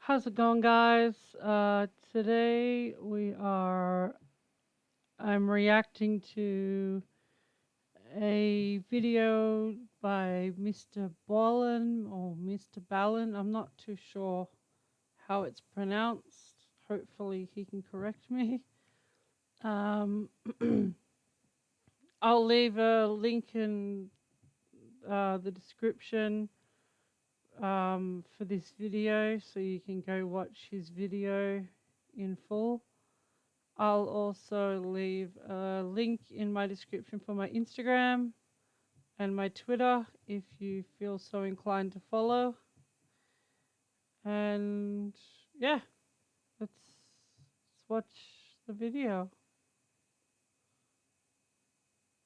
How's it going, guys? Today I'm reacting to a video by MrBallen or MrBallen. I'm not too sure how it's pronounced. Hopefully he can correct me. Um, I'll leave a link in the description for this video so you can go watch his video in full. I'll also leave a link in my description for my Instagram and my Twitter if you feel so inclined to follow. And yeah, let's watch the video.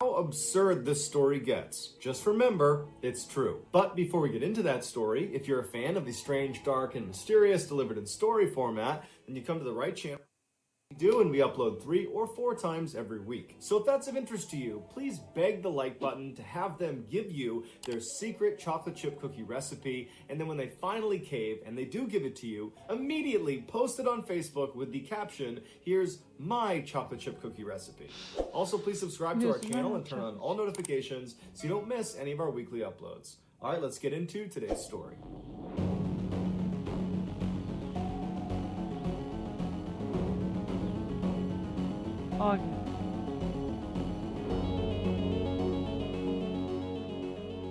How absurd this story gets. Just remember, it's true. But before we get into that story, if you're a fan of the strange, dark, and mysterious delivered in story format, then you come to the right channel. We do, and we upload 3 or 4 times every week. So if that's of interest to you, please beg the like button to have them give you their secret chocolate chip cookie recipe, and then when they finally cave and they do give it to you, immediately post it on Facebook with the caption, "Here's my chocolate chip cookie recipe." Also, please subscribe to our channel and turn on all notifications so you don't miss any of our weekly uploads. All right, let's get into today's story. Okay.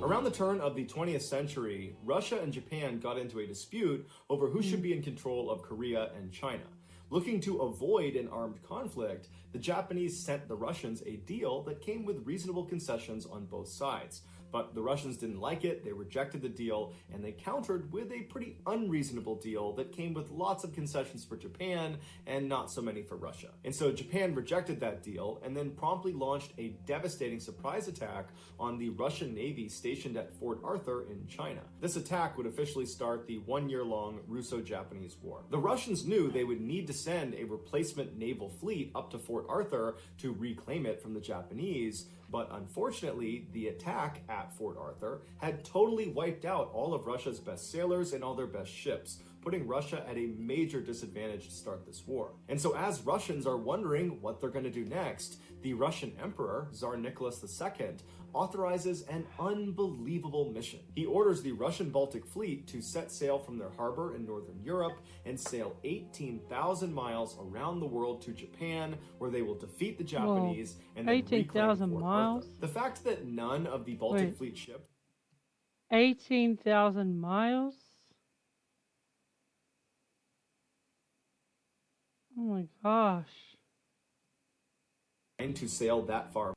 Around the turn of the 20th century, Russia and Japan got into a dispute over who should be in control of Korea and China. Looking to avoid an armed conflict, the Japanese sent the Russians a deal that came with reasonable concessions on both sides. But the Russians didn't like it, they rejected the deal, and they countered with a pretty unreasonable deal that came with lots of concessions for Japan and not so many for Russia. And so Japan rejected that deal and then promptly launched a devastating surprise attack on the Russian Navy stationed at Fort Arthur in China. This attack would officially start the 1-year-long Russo-Japanese War. The Russians knew they would need to send a replacement naval fleet up to Fort Arthur to reclaim it from the Japanese, but unfortunately, the attack at Fort Arthur had totally wiped out all of Russia's best sailors and all their best ships, putting Russia at a major disadvantage to start this war. And so as Russians are wondering what they're going to do next, the Russian Emperor, Tsar Nicholas II, authorizes an unbelievable mission. He orders the Russian Baltic Fleet to set sail from their harbor in northern Europe and sail 18,000 miles around the world to Japan, where they will defeat the Japanese and then 18,000 miles? The fact that none of the Baltic Fleet ships 18,000 miles? Oh my gosh. To sail that far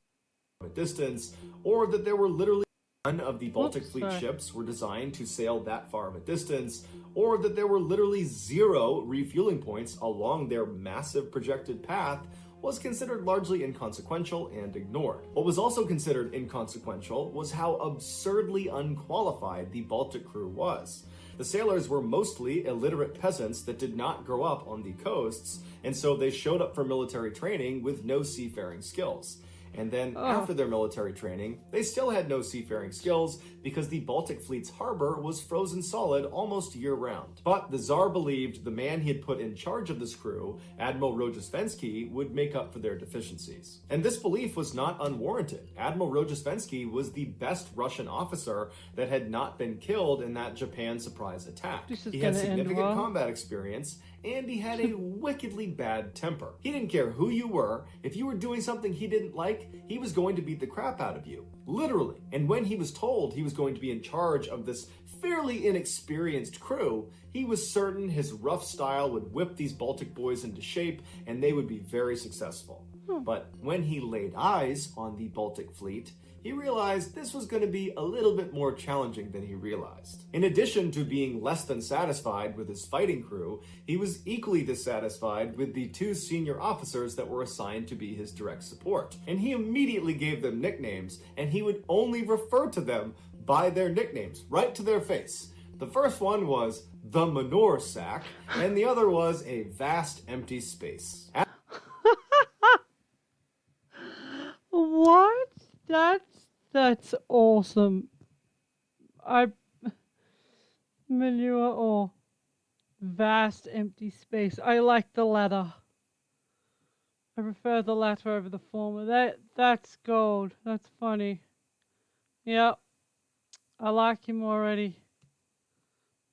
a distance, or that there were literally none of the Baltic Fleet ships were designed to sail that far of a distance, or that there were literally 0 refueling points along their massive projected path was considered largely inconsequential and ignored. What was also considered inconsequential was how absurdly unqualified the Baltic crew was. The sailors were mostly illiterate peasants that did not grow up on the coasts, and so they showed up for military training with no seafaring skills. And then after their military training, they still had no seafaring skills because the Baltic Fleet's harbor was frozen solid almost year-round. But the Tsar believed the man he had put in charge of this crew, Admiral Rojesvenski, would make up for their deficiencies. And this belief was not unwarranted. Admiral Rojesvenski was the best Russian officer that had not been killed in that Japan surprise attack. He had significant combat experience, and he had a wickedly bad temper. He didn't care who you were. If you were doing something he didn't like, he was going to beat the crap out of you. Literally. And when he was told he was going to be in charge of this fairly inexperienced crew, he was certain his rough style would whip these Baltic boys into shape and they would be very successful. But when he laid eyes on the Baltic Fleet, he realized this was going to be a little bit more challenging than he realized. In addition to being less than satisfied with his fighting crew, he was equally dissatisfied with the 2 senior officers that were assigned to be his direct support. And he immediately gave them nicknames, and he would only refer to them by their nicknames, right to their face. The first one was the manure sack, and the other was a vast empty space. What? That's awesome. Manure or vast empty space. I like the latter. I prefer the latter over the former. That's gold. That's funny. Yep, I like him already.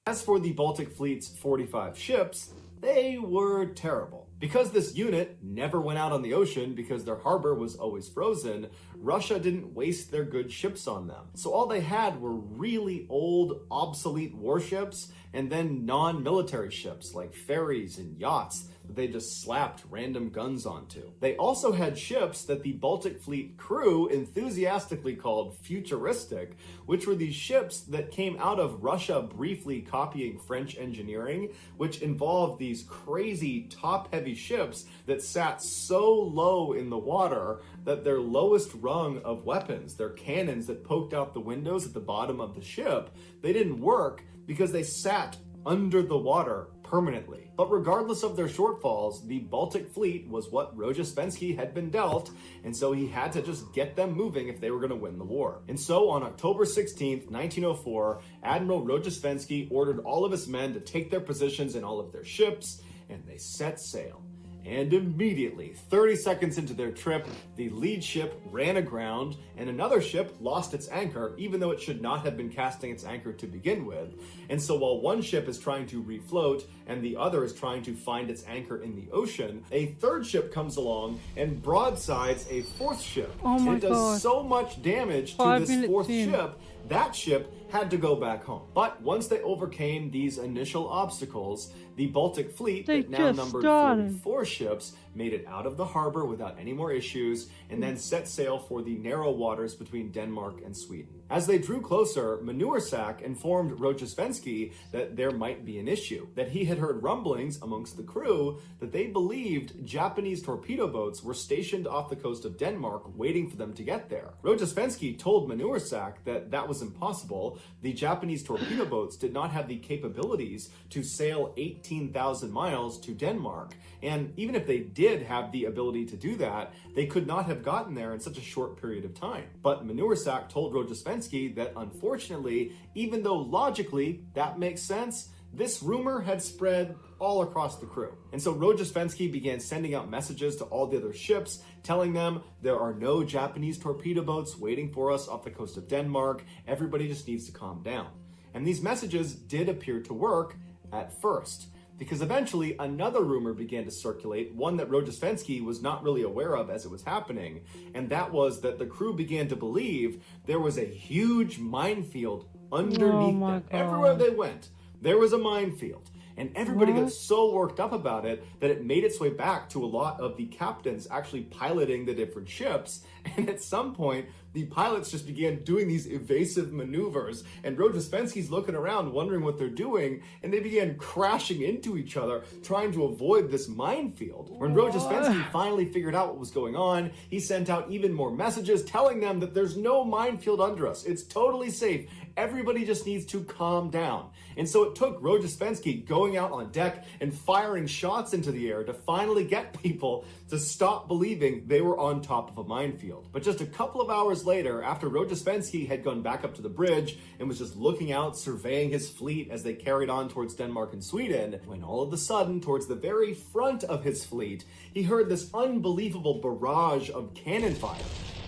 As for the Baltic Fleet's 45 ships, they were terrible. Because this unit never went out on the ocean because their harbor was always frozen, Russia didn't waste their good ships on them. So all they had were really old, obsolete warships and then non-military ships like ferries and yachts that they just slapped random guns onto. They also had ships that the Baltic Fleet crew enthusiastically called futuristic, which were these ships that came out of Russia briefly copying French engineering, which involved these crazy top-heavy ships that sat so low in the water that their lowest rung of weapons, their cannons that poked out the windows at the bottom of the ship, they didn't work because they sat under the water permanently. But regardless of their shortfalls, the Baltic Fleet was what Rojesvenski had been dealt, and so he had to just get them moving if they were going to win the war. And so on October 16th, 1904, Admiral Rojesvenski ordered all of his men to take their positions in all of their ships, and they set sail. And immediately, 30 seconds into their trip, the lead ship ran aground and another ship lost its anchor, even though it should not have been casting its anchor to begin with. And so while one ship is trying to refloat and the other is trying to find its anchor in the ocean, a third ship comes along and broadsides a fourth ship. Oh my and it does God. so much damage to 5 this fourth minutes in. ship, that ship had to go back home. But once they overcame these initial obstacles, the Baltic Fleet, They that now just numbered started. 44 ships, made it out of the harbor without any more issues, and then set sail for the narrow waters between Denmark and Sweden. As they drew closer, Manursak informed Rojesvenski that there might be an issue, that he had heard rumblings amongst the crew that they believed Japanese torpedo boats were stationed off the coast of Denmark waiting for them to get there. Rojesvenski told Manursak that that was impossible. The Japanese torpedo boats did not have the capabilities to sail 18,000 miles to Denmark, and even if they did have the ability to do that, they could not have gotten there in such a short period of time. But Manursak told Rojesvenski that unfortunately, even though logically that makes sense, this rumor had spread all across the crew. And so Rojesvenski began sending out messages to all the other ships, telling them there are no Japanese torpedo boats waiting for us off the coast of Denmark. Everybody just needs to calm down. And these messages did appear to work at first, because eventually another rumor began to circulate, one that Rojesvenski was not really aware of as it was happening, and that was that the crew began to believe there was a huge minefield underneath them. Everywhere they went, there was a minefield. And everybody got so worked up about it that it made its way back to a lot of the captains actually piloting the different ships. And at some point, the pilots just began doing these evasive maneuvers, and Rojesvenski's looking around wondering what they're doing, and they began crashing into each other, trying to avoid this minefield. When Rojesvenski finally figured out what was going on, he sent out even more messages telling them that there's no minefield under us. It's totally safe. Everybody just needs to calm down. And so it took Rojesvenski going out on deck and firing shots into the air to finally get people to stop believing they were on top of a minefield. But just a couple of hours later, after Rojesvenski had gone back up to the bridge and was just looking out, surveying his fleet as they carried on towards Denmark and Sweden, when all of a sudden, towards the very front of his fleet, he heard this unbelievable barrage of cannon fire.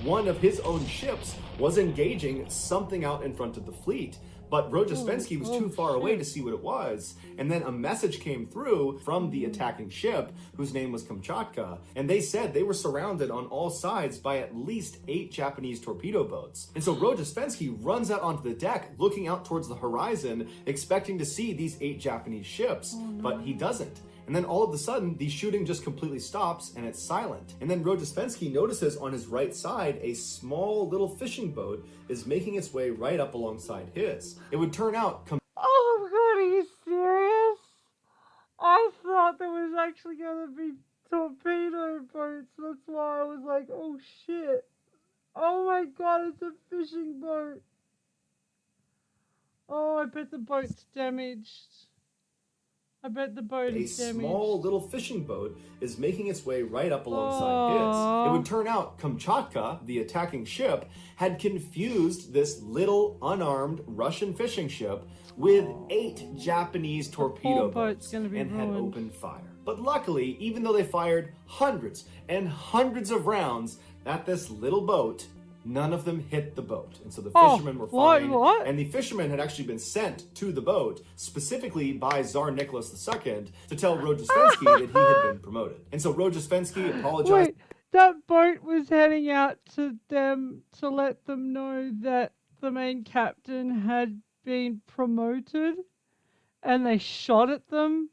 One of his own ships was engaging something out in front of the fleet, but Rojesvenski was too far away to see what it was. And then a message came through from the attacking ship, whose name was Kamchatka, and they said they were surrounded on all sides by at least 8 Japanese torpedo boats. And so Rojesvenski runs out onto the deck, looking out towards the horizon, expecting to see these 8 Japanese ships, but he doesn't. And then all of a sudden, the shooting just completely stops and it's silent. And then Rojesvenski notices on his right side, a small little fishing boat is making its way right up alongside his. It would turn out... Oh my God, are you serious? I thought there was actually going to be torpedo boats. That's why I was like, oh shit. Oh my God, it's a fishing boat. Oh, I bet the boat's damaged. I bet the boat a is damaged. small little fishing boat is making its way right up alongside his. It would turn out Kamchatka, the attacking ship, had confused this little unarmed Russian fishing ship with 8 Japanese torpedo boats and had opened fire. But luckily, even though they fired hundreds and hundreds of rounds at this little boat, none of them hit the boat. And so the fishermen were fine. And the fishermen had actually been sent to the boat specifically by Tsar Nicholas II to tell Rojestvensky that he had been promoted. And so Rojestvensky apologized. Wait, that boat was heading out to them to let them know that the main captain had been promoted and they shot at them?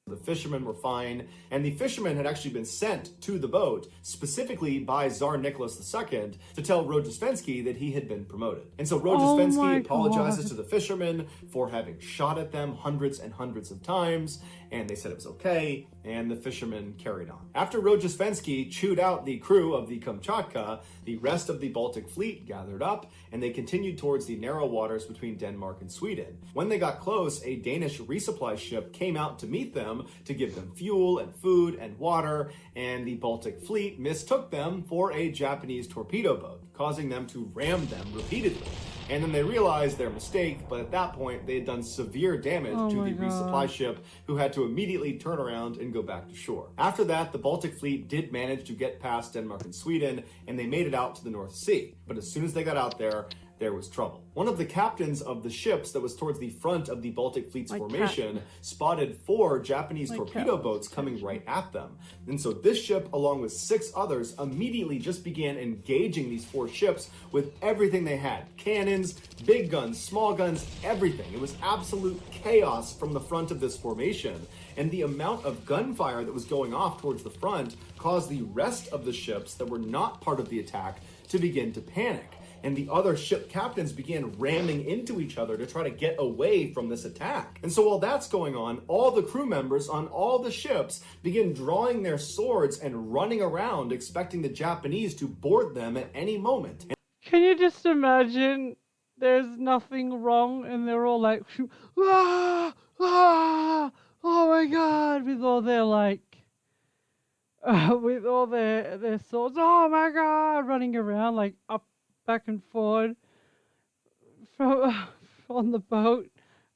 The fishermen were fine, and the fishermen had actually been sent to the boat specifically by Tsar Nicholas II to tell Rojestvensky that he had been promoted. And so Rojestvensky apologizes to the fishermen for having shot at them hundreds and hundreds of times, and they said it was okay, and the fishermen carried on. After Rojestvensky chewed out the crew of the Kamchatka, the rest of the Baltic Fleet gathered up, and they continued towards the narrow waters between Denmark and Sweden. When they got close, a Danish resupply ship came out to meet them to give them fuel and food and water, and the Baltic Fleet mistook them for a Japanese torpedo boat, causing them to ram them repeatedly. And then they realized their mistake, but at that point they had done severe damage to the resupply ship, who had to immediately turn around and go back to shore. After that, the Baltic Fleet did manage to get past Denmark and Sweden, and they made it out to the North Sea. But as soon as they got out there was trouble. One of the captains of the ships that was towards the front of the Baltic Fleet's formation spotted 4 Japanese torpedo boats coming right at them. And so this ship, along with 6 others, immediately just began engaging these 4 ships with everything they had. Cannons, big guns, small guns, everything. It was absolute chaos from the front of this formation. And the amount of gunfire that was going off towards the front caused the rest of the ships that were not part of the attack to begin to panic. And the other ship captains began ramming into each other to try to get away from this attack. And so while that's going on, all the crew members on all the ships begin drawing their swords and running around, expecting the Japanese to board them at any moment. Can you just imagine there's nothing wrong and they're all like, ah, ah, oh my God, with all their with all their swords, oh my God, running around like up, back and forward from on the boat,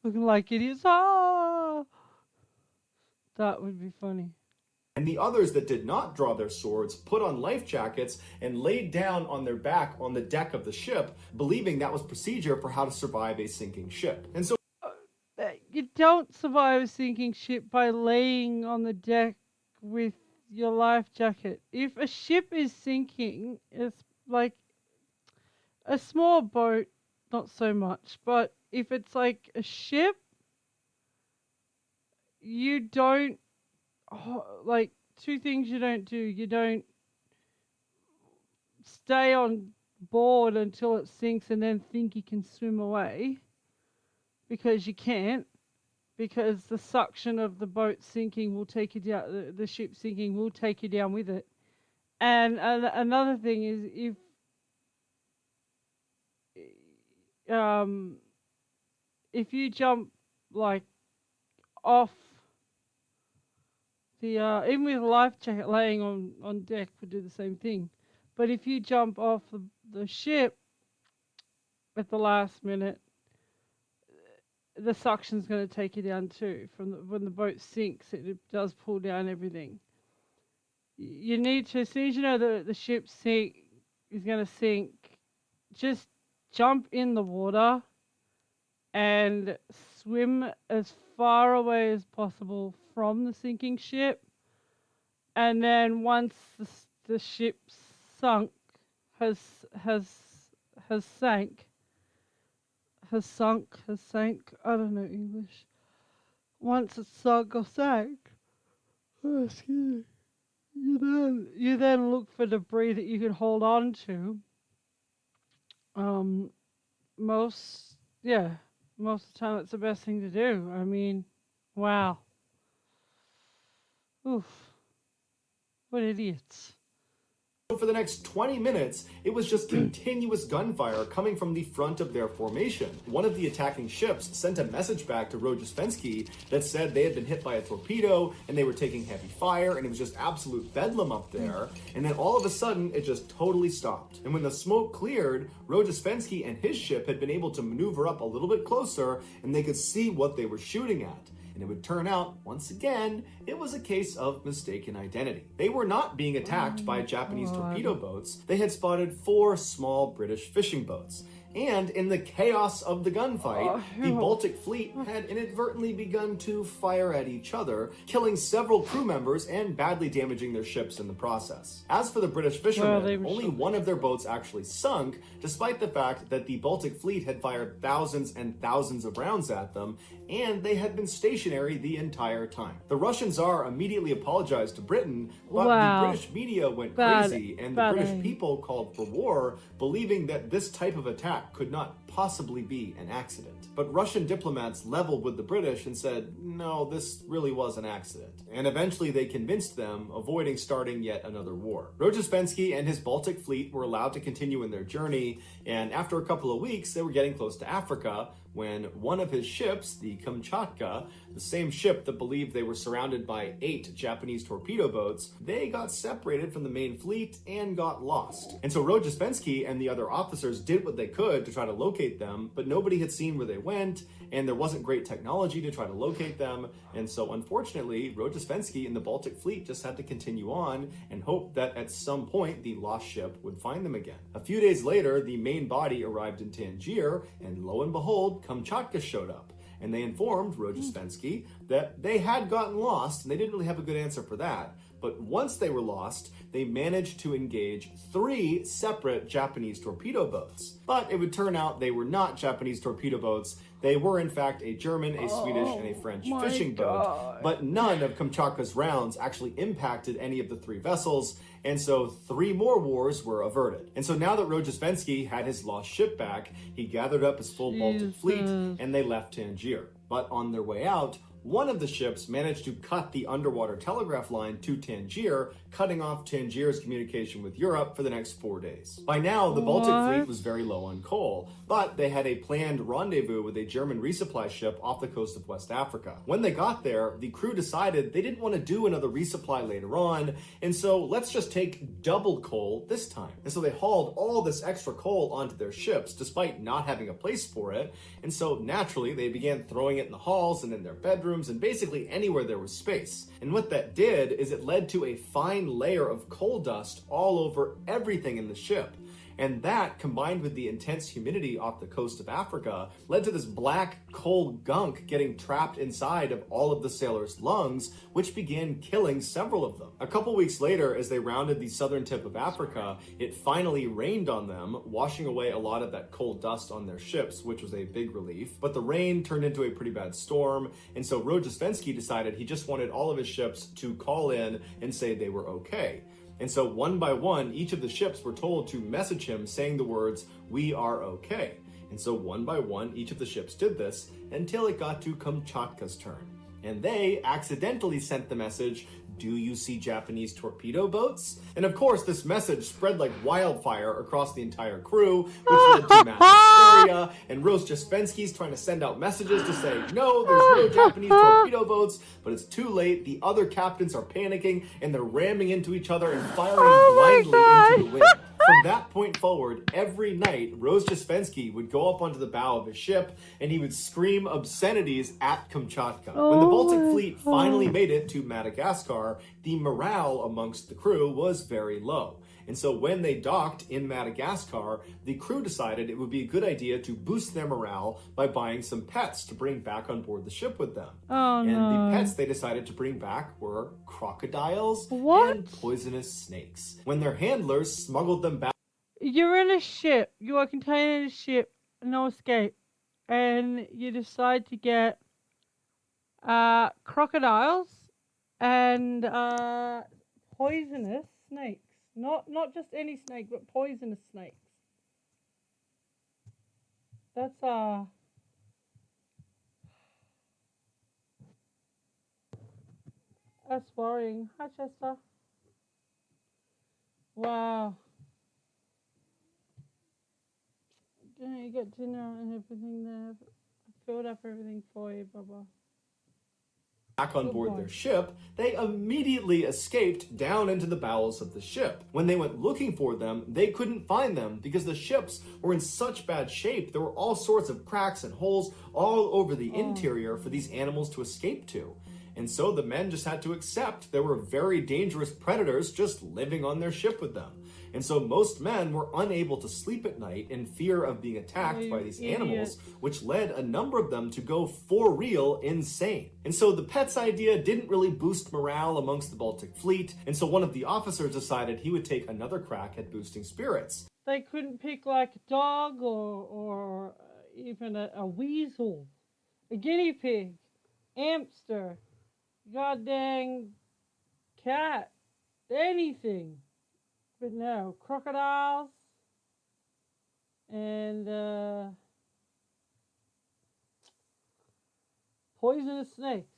looking like idiots. Ah, that would be funny. And the others that did not draw their swords put on life jackets and laid down on their back on the deck of the ship, believing that was procedure for how to survive a sinking ship. And so you don't survive a sinking ship by laying on the deck with your life jacket. If a ship is sinking, it's like a small boat, not so much, but if it's like a ship, you don't, like, 2 things you don't do. You don't stay on board until it sinks and then think you can swim away, because you can't, because the suction of the boat sinking will take you down, the ship sinking will take you down with it. And another thing is, if you jump like off the even with a life jacket, laying on deck would do the same thing. But if you jump off the ship at the last minute, the suction's going to take you down too. When the boat sinks, it does pull down everything. You need to, as soon as you know the ship is going to sink, just jump in the water and swim as far away as possible from the sinking ship. And then once the ship has sank, I don't know English. Once it's sunk or sank, excuse me, you then look for debris that you can hold on to. Most of the time it's the best thing to do. I mean, wow. Oof. What idiots. So for the next 20 minutes, it was just continuous gunfire coming from the front of their formation. One of the attacking ships sent a message back to Rojesvenski that said they had been hit by a torpedo and they were taking heavy fire and it was just absolute bedlam up there. And then all of a sudden, it just totally stopped. And when the smoke cleared, Rojesvenski and his ship had been able to maneuver up a little bit closer and they could see what they were shooting at. And it would turn out, once again, it was a case of mistaken identity. They were not being attacked by Japanese torpedo boats. They had spotted 4 small British fishing boats. And in the chaos of the gunfight, the Baltic Fleet had inadvertently begun to fire at each other, killing several crew members and badly damaging their ships in the process. As for the British fishermen, only one of their boats actually sunk, despite the fact that the Baltic Fleet had fired thousands and thousands of rounds at them, and they had been stationary the entire time. The Russian Tsar immediately apologized to Britain, but the British media went crazy, and the British people called for war, believing that this type of attack could not possibly be an accident. But Russian diplomats leveled with the British and said, no, this really was an accident. And eventually they convinced them, avoiding starting yet another war. Rojesvenski and his Baltic Fleet were allowed to continue in their journey, and after a couple of weeks, they were getting close to Africa when one of his ships, the Kamchatka, the same ship that believed they were surrounded by 8 Japanese torpedo boats, they got separated from the main fleet and got lost. And so Rojesvenski and the other officers did what they could to try to locate them, but nobody had seen where they went, and there wasn't great technology to try to locate them. And so unfortunately, Rojesvenski and the Baltic Fleet just had to continue on and hope that at some point the lost ship would find them again. A few days later, the main body arrived in Tangier, and lo and behold, Kamchatka showed up. And they informed Rojesvenski that they had gotten lost, and they didn't really have a good answer for that. But once they were lost, they managed to engage 3 separate Japanese torpedo boats. But it would turn out they were not Japanese torpedo boats. They were in fact a German, a Swedish, and a French fishing boat. But none of Kamchatka's rounds actually impacted any of the 3 vessels, and so 3 more wars were averted. And so now that Rojesvenski had his lost ship back, he gathered up his full Baltic fleet and they left Tangier. But on their way out, one of the ships managed to cut the underwater telegraph line to Tangier, cutting off Tangier's communication with Europe for the next 4 days. By now, the Baltic Fleet was very low on coal, but they had a planned rendezvous with a German resupply ship off the coast of West Africa. When they got there, the crew decided they didn't want to do another resupply later on, and so let's just take double coal this time. And so they hauled all this extra coal onto their ships, despite not having a place for it, and so naturally they began throwing it in the halls and in their bedrooms and basically anywhere there was space. And what that did is it led to a fine layer of coal dust all over everything in the ship. And that, combined with the intense humidity off the coast of Africa, led to this black coal gunk getting trapped inside of all of the sailors' lungs, which began killing several of them. A couple weeks later, as they rounded the southern tip of Africa, it finally rained on them, washing away a lot of that coal dust on their ships, which was a big relief. But the rain turned into a pretty bad storm, and so Rojesvenski decided he just wanted all of his ships to call in and say they were okay. And so one by one, each of the ships were told to message him saying the words, "We are okay." And so one by one, each of the ships did this until it got to Kamchatka's turn. And they accidentally sent the message, "Do you see Japanese torpedo boats?" And of course, this message spread like wildfire across the entire crew, which led to mass hysteria, and Rojesvenski's trying to send out messages to say, no, there's no Japanese torpedo boats, but it's too late. The other captains are panicking, and they're ramming into each other and firing blindly into the wind. From that point forward, every night, Rojesvenski would go up onto the bow of his ship and he would scream obscenities at Kamchatka. When the Baltic Fleet finally made it to Madagascar, the morale amongst the crew was very low. And so when they docked in Madagascar, the crew decided it would be a good idea to boost their morale by buying some pets to bring back on board the ship with them. The pets they decided to bring back were crocodiles and poisonous snakes. When their handlers smuggled them back... You're in a ship. You are contained in a ship. No escape. And you decide to get crocodiles and poisonous snakes. Not just any snake, but poisonous snakes. That's worrying. Hi, Chester. Wow. Yeah, you got dinner and everything there. I filled up everything for you, Bubba. Back on Good board boy. their ship, they immediately escaped down into the bowels of the ship. When they went looking for them, they couldn't find them because the ships were in such bad shape. There were all sorts of cracks and holes all over the interior for these animals to escape to. And so the men just had to accept there were very dangerous predators just living on their ship with them. And so most men were unable to sleep at night in fear of being attacked by these animals, which led a number of them to go for real insane. And so the pets idea didn't really boost morale amongst the Baltic Fleet, and so one of the officers decided he would take another crack at boosting spirits. They couldn't pick like a dog or even a weasel, a guinea pig, hamster, goddamn cat, anything. But no, crocodiles and poisonous snakes.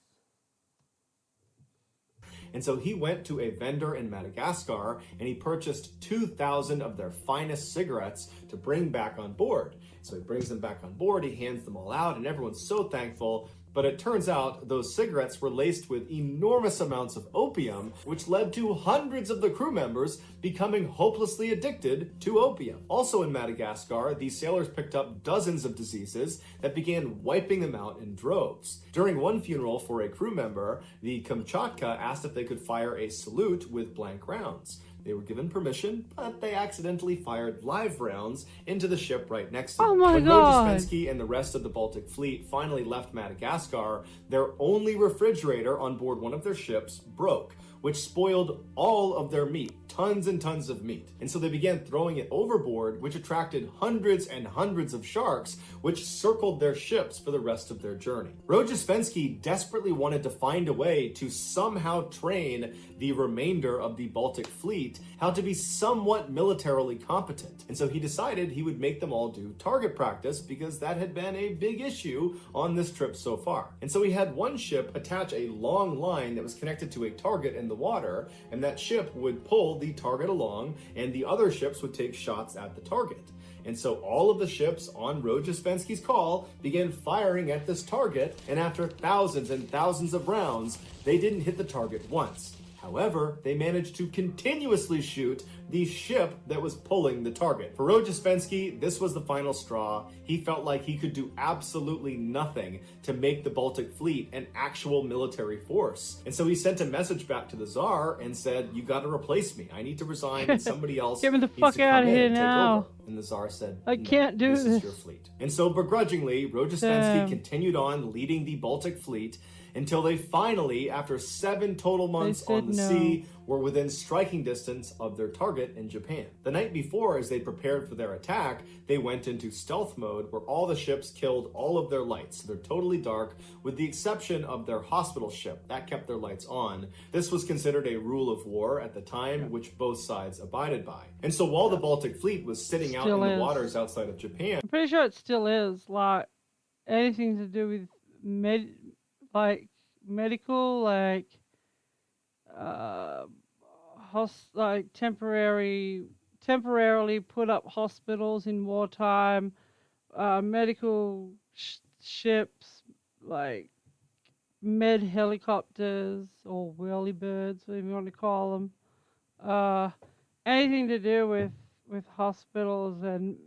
And so he went to a vendor in Madagascar and he purchased 2,000 of their finest cigarettes to bring back on board. So he brings them back on board, he hands them all out, and everyone's so thankful. But it turns out those cigarettes were laced with enormous amounts of opium, which led to hundreds of the crew members becoming hopelessly addicted to opium. Also in Madagascar, these sailors picked up dozens of diseases that began wiping them out in droves. During one funeral for a crew member, the Kamchatka asked if they could fire a salute with blank rounds. They were given permission, but they accidentally fired live rounds into the ship right next to them. Oh my When God. Rojesvenski and the rest of the Baltic Fleet finally left Madagascar, their only refrigerator on board one of their ships broke, which spoiled all of their meat, tons and tons of meat. And so they began throwing it overboard, which attracted hundreds and hundreds of sharks, which circled their ships for the rest of their journey. Rojesvenski desperately wanted to find a way to somehow train the remainder of the Baltic Fleet how to be somewhat militarily competent. And so he decided he would make them all do target practice because that had been a big issue on this trip so far. And so he had one ship attach a long line that was connected to a target in the water, and that ship would pull the target along and the other ships would take shots at the target. And so all of the ships on Rojesvenski's call began firing at this target, and after thousands and thousands of rounds, they didn't hit the target once. However, they managed to continuously shoot the ship that was pulling the target. For Rojesvenski, this was the final straw. He felt like he could do absolutely nothing to make the Baltic Fleet an actual military force. And so he sent a message back to the Tsar and said, "You got to replace me. I need to resign and somebody else Get me the needs fuck to out come of in here and take now. over." And the Tsar said, I "No, can't do this is this." your fleet." And so begrudgingly, Rojesvenski Damn. continued on leading the Baltic Fleet until they finally, after 7 total months said on the no. sea, were within striking distance of their target in Japan. The night before, as they prepared for their attack, they went into stealth mode where all the ships killed all of their lights. So they're totally dark, with the exception of their hospital ship. That kept their lights on. This was considered a rule of war at the time, which both sides abided by. And so while the Baltic Fleet was sitting out Still in the is. waters outside of Japan, I'm pretty sure it still is. Like anything to do with medical, like temporarily put up hospitals in wartime, medical ships, like med helicopters or whirlybirds, whatever you want to call them. Anything to do with hospitals and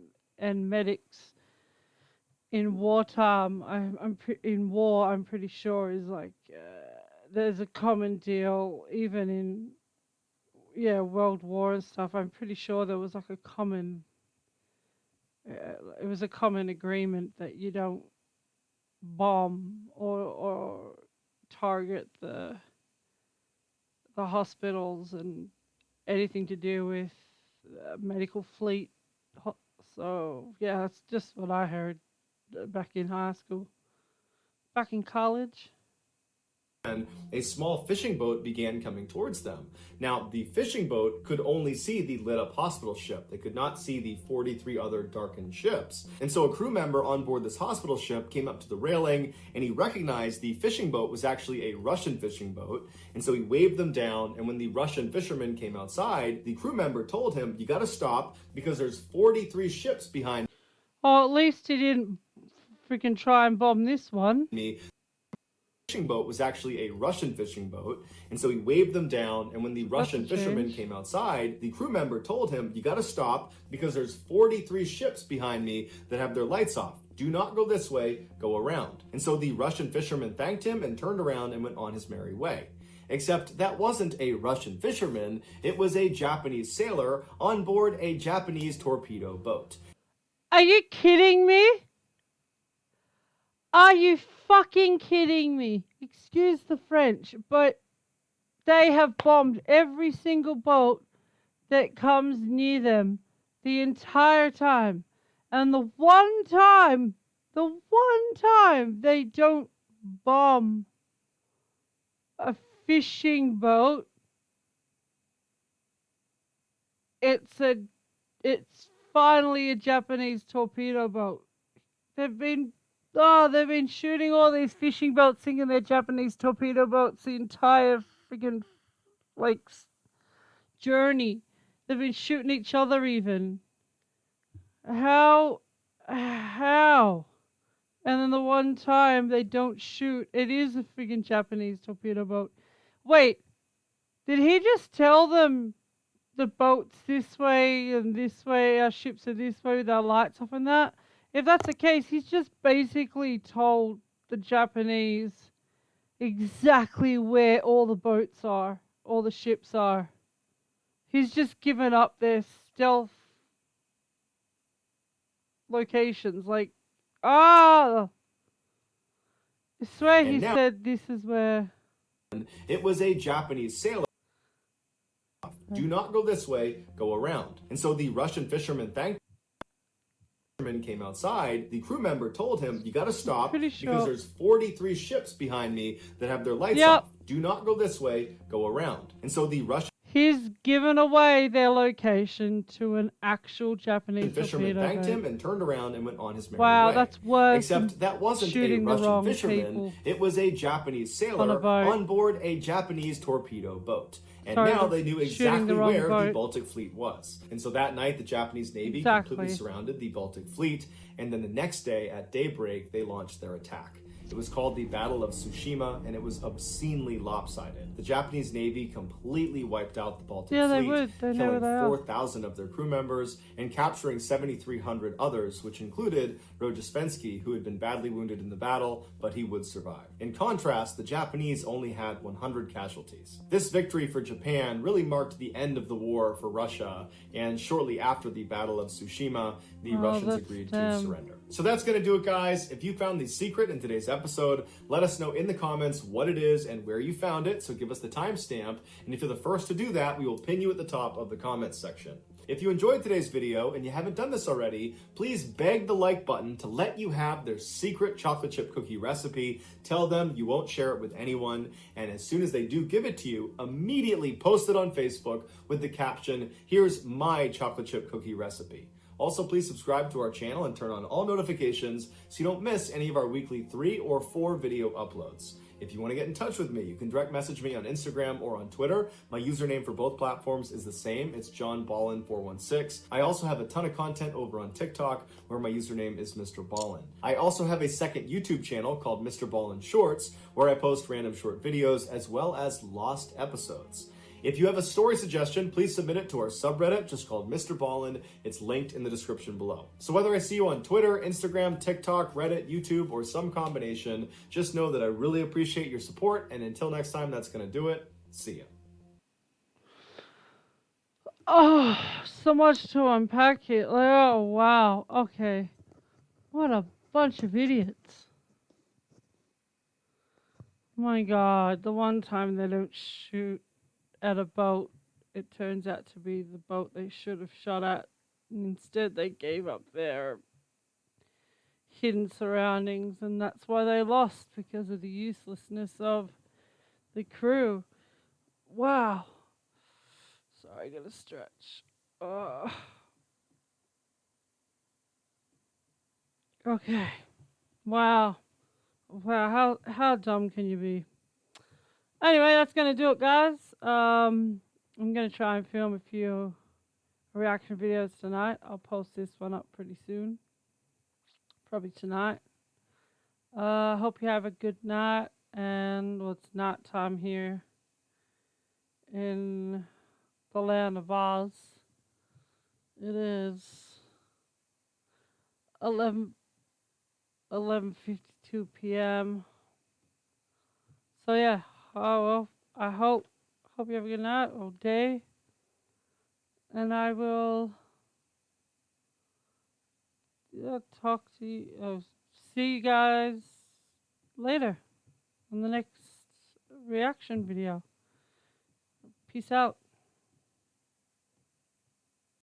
medics in wartime. In war. I'm pretty sure is like there's a common deal, even in World War and stuff. I'm pretty sure there was like a common. It was a common agreement that you don't bomb or target the hospitals and anything to do with medical fleet. So yeah, that's just what I heard back in high school, back in college. and a small fishing boat began coming towards them. Now, the fishing boat could only see the lit up hospital ship. They could not see the 43 other darkened ships. And so a crew member on board this hospital ship came up to the railing and he recognized the fishing boat was actually a Russian fishing boat. And so he waved them down. And when the Russian fishermen came outside, the crew member told him, "You got to stop because there's 43 ships behind Oh, at least he didn't freaking try and bomb this one. me." Fishing boat was actually a Russian fishing boat, and so he waved them down. And when the Russian fishermen came outside, the crew member told him, "You got to stop because there's 43 ships behind me that have their lights off. Do not go this way, go around." And so the Russian fisherman thanked him and turned around and went on his merry way. Except that wasn't a Russian fisherman, it was a Japanese sailor on board a Japanese torpedo boat. Are you kidding me? Are you fucking kidding me? Excuse the French, but they have bombed every single boat that comes near them the entire time. And the one time they don't bomb a fishing boat, it's finally a Japanese torpedo boat. They've been shooting all these fishing boats, thinking they're Japanese torpedo boats the entire freaking journey. They've been shooting each other even. How? And then the one time they don't shoot, it is a freaking Japanese torpedo boat. Wait, did he just tell them the boat's this way and this way, our ships are this way with our lights off and that? If that's the case, he's just basically told the Japanese exactly where all the boats are, all the ships are. He's just given up their stealth locations. I swear he said this is where. It was a Japanese sailor. Do not go this way, go around. And so the Russian fisherman thanked came outside, the crew member told him, "You got to stop because there's 43 ships behind me that have their lights off. Do not go this way, go around." And so the Russian He's given away their location to an actual Japanese fisherman torpedo thanked boat. him and turned around and went on his merry wow, way. That's worse. Except that wasn't a Russian fisherman. It was a Japanese sailor on board a Japanese torpedo boat. And now they knew exactly where the Baltic Fleet was. And so that night, the Japanese Navy completely surrounded the Baltic Fleet. And then the next day at daybreak, they launched their attack. It was called the Battle of Tsushima, and it was obscenely lopsided. The Japanese Navy completely wiped out the Baltic Fleet, killing 4,000 of their crew members and capturing 7,300 others, which included Rojesvenski, who had been badly wounded in the battle, but he would survive. In contrast, the Japanese only had 100 casualties. This victory for Japan really marked the end of the war for Russia, and shortly after the Battle of Tsushima, the Russians agreed to surrender. So that's going to do it, guys. If you found the secret in today's episode, let us know in the comments what it is and where you found it, so give us the timestamp, and if you're the first to do that, we will pin you at the top of the comments section. If you enjoyed today's video and you haven't done this already, please beg the like button to let you have their secret chocolate chip cookie recipe. Tell them you won't share it with anyone, and as soon as they do give it to you, immediately post it on Facebook with the caption, "Here's my chocolate chip cookie recipe." Also, please subscribe to our channel and turn on all notifications so you don't miss any of our weekly 3 or 4 video uploads. If you want to get in touch with me, you can direct message me on Instagram or on Twitter. My username for both platforms is the same. It's JohnBallen416. I also have a ton of content over on TikTok where my username is MrBallen. I also have a second YouTube channel called MrBallen Shorts where I post random short videos as well as lost episodes. If you have a story suggestion, please submit it to our subreddit, just called MrBallen. It's linked in the description below. So whether I see you on Twitter, Instagram, TikTok, Reddit, YouTube, or some combination, just know that I really appreciate your support. And until next time, that's going to do it. See ya. Oh, so much to unpack here. Oh, wow. Okay. What a bunch of idiots. My God, the one time they don't shoot at a boat, it turns out to be the boat they should have shot at. And instead, they gave up their hidden surroundings, and that's why they lost, because of the uselessness of the crew. Wow. Sorry, I gotta stretch. Okay. Wow. Wow, how dumb can you be? Anyway, that's gonna do it, guys. I'm gonna try and film a few reaction videos tonight. I'll post this one up pretty soon, probably tonight. Hope you have a good night, and well, it's night time here in the land of Oz. It is 11:52 p.m. So yeah, oh well, I hope you have a good night or day, and I will talk to you. See you guys later on the next reaction video. Peace out.